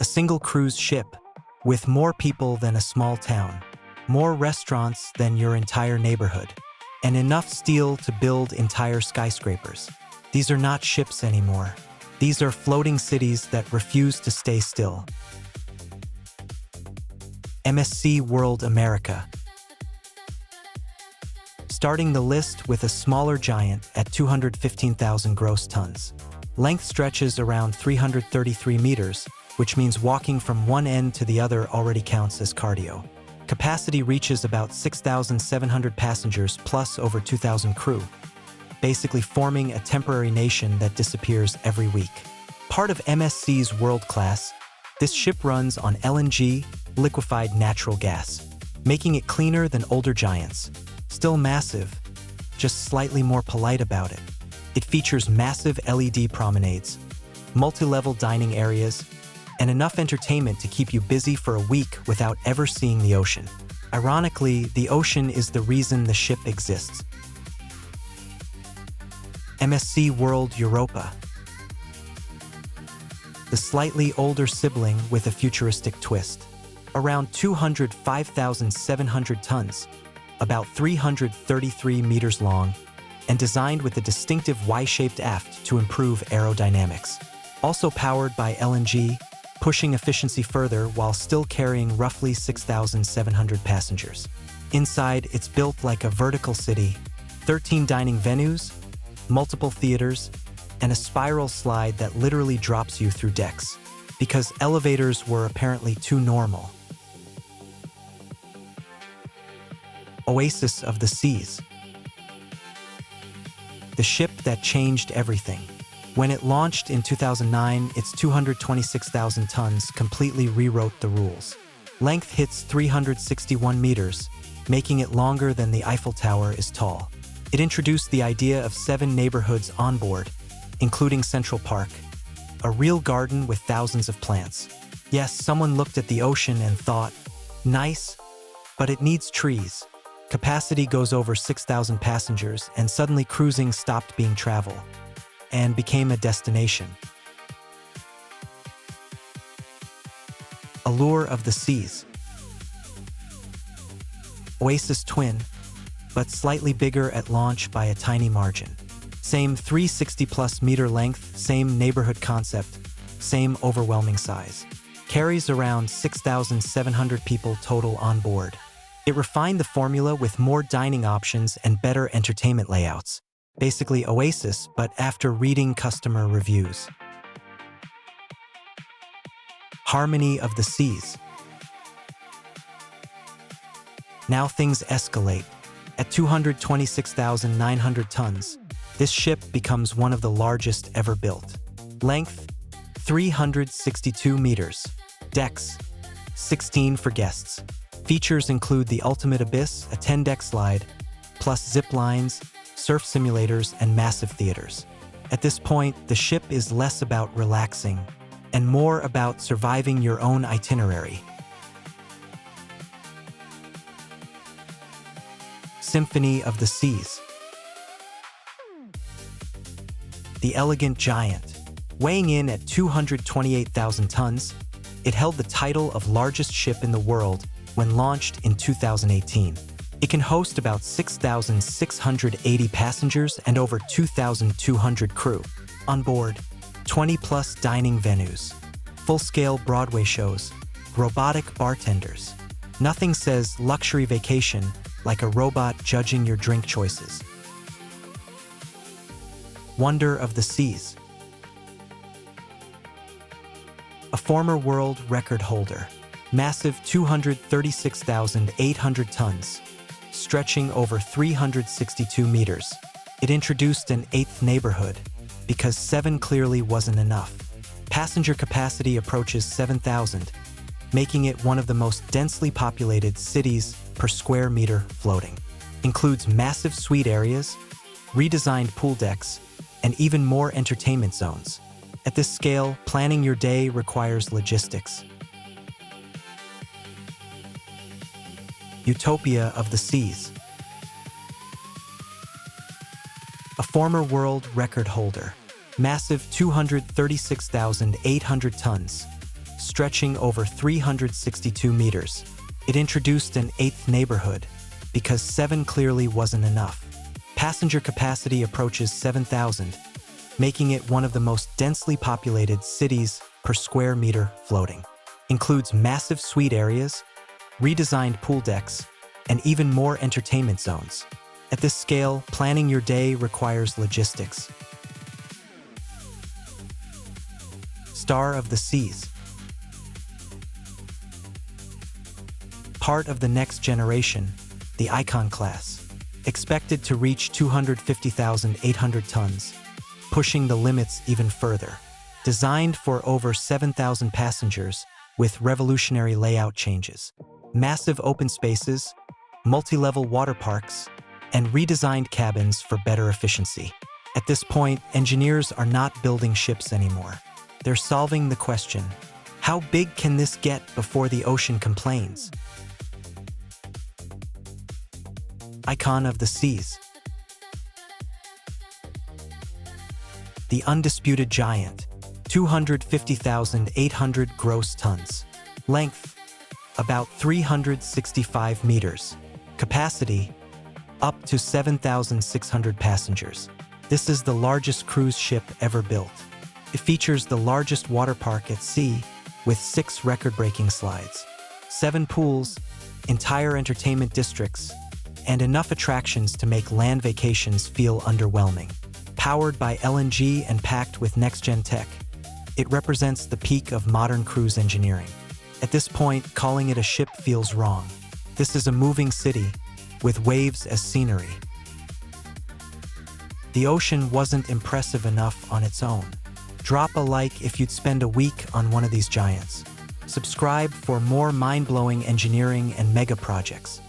A single cruise ship, with more people than a small town, more restaurants than your entire neighborhood, and enough steel to build entire skyscrapers. These are not ships anymore. These are floating cities that refuse to stay still. MSC World America. Starting the list with a smaller giant at 215,000 gross tons. Length stretches around 333 meters, which means walking from one end to the other already counts as cardio. Capacity reaches about 6,700 passengers plus over 2,000 crew, basically forming a temporary nation that disappears every week. Part of MSC's World Class, this ship runs on LNG, liquefied natural gas, making it cleaner than older giants. Still massive, just slightly more polite about it. It features massive LED promenades, multi-level dining areas, and enough entertainment to keep you busy for a week without ever seeing the ocean. Ironically, the ocean is the reason the ship exists. MSC World Europa. The slightly older sibling with a futuristic twist. Around 205,700 tons, about 333 meters long, and designed with a distinctive Y-shaped aft to improve aerodynamics. Also powered by LNG, pushing efficiency further while still carrying roughly 6,700 passengers. Inside, it's built like a vertical city, 13 dining venues, multiple theaters, and a spiral slide that literally drops you through decks, because elevators were apparently too normal. Oasis of the Seas. The ship that changed everything. When it launched in 2009, its 226,000 tons completely rewrote the rules. Length hits 361 meters, making it longer than the Eiffel Tower is tall. It introduced the idea of 7 neighborhoods on board, including Central Park, a real garden with thousands of plants. Yes, someone looked at the ocean and thought, nice, but it needs trees. Capacity goes over 6,000 passengers, and suddenly cruising stopped being travel and became a destination. Allure of the Seas. Oasis twin, but slightly bigger at launch by a tiny margin. Same 360+ meter length, same neighborhood concept, same overwhelming size. Carries around 6,700 people total on board. It refined the formula with more dining options and better entertainment layouts. Basically Oasis, but after reading customer reviews. Harmony of the Seas. Now things escalate. At 226,900 tons, this ship becomes one of the largest ever built. Length, 362 meters. Decks, 16 for guests. Features include the Ultimate Abyss, a 10-deck slide, plus zip lines, surf simulators, and massive theaters. At this point, the ship is less about relaxing and more about surviving your own itinerary. Symphony of the Seas. The elegant giant. Weighing in at 228,000 tons, it held the title of largest ship in the world when launched in 2018. It can host about 6,680 passengers and over 2,200 crew. On board, 20+ dining venues, full-scale Broadway shows, robotic bartenders. Nothing says luxury vacation like a robot judging your drink choices. Wonder of the Seas. A former world record holder. Massive 236,800 tons, stretching over 362 meters. It introduced an 8th neighborhood, because 7 clearly wasn't enough. Passenger capacity approaches 7,000, making it one of the most densely populated cities per square meter floating. Includes massive suite areas, redesigned pool decks, and even more entertainment zones. At this scale, planning your day requires logistics. Utopia of the Seas. A former world record holder. Massive 236,800 tons, stretching over 362 meters. It introduced an eighth neighborhood, because 7 clearly wasn't enough. Passenger capacity approaches 7,000, making it one of the most densely populated cities per square meter floating. Includes massive suite areas, redesigned pool decks, and even more entertainment zones. At this scale, planning your day requires logistics. Star of the Seas. Part of the next generation, the Icon class, expected to reach 250,800 tons, pushing the limits even further. Designed for over 7,000 passengers with revolutionary layout changes. Massive open spaces, multi-level water parks, and redesigned cabins for better efficiency. At this point, engineers are not building ships anymore. They're solving the question, how big can this get before the ocean complains? Icon of the Seas. The undisputed giant, 250,800 gross tons. Length, about 365 meters. Capacity, up to 7,600 passengers. This is the largest cruise ship ever built. It features the largest water park at sea, with 6 record-breaking slides, 7 pools, entire entertainment districts, and enough attractions to make land vacations feel underwhelming. Powered by LNG and packed with next-gen tech, it represents the peak of modern cruise engineering. At this point, calling it a ship feels wrong. This is a moving city, with waves as scenery. The ocean wasn't impressive enough on its own. Drop a like if you'd spend a week on one of these giants. Subscribe for more mind-blowing engineering and mega projects.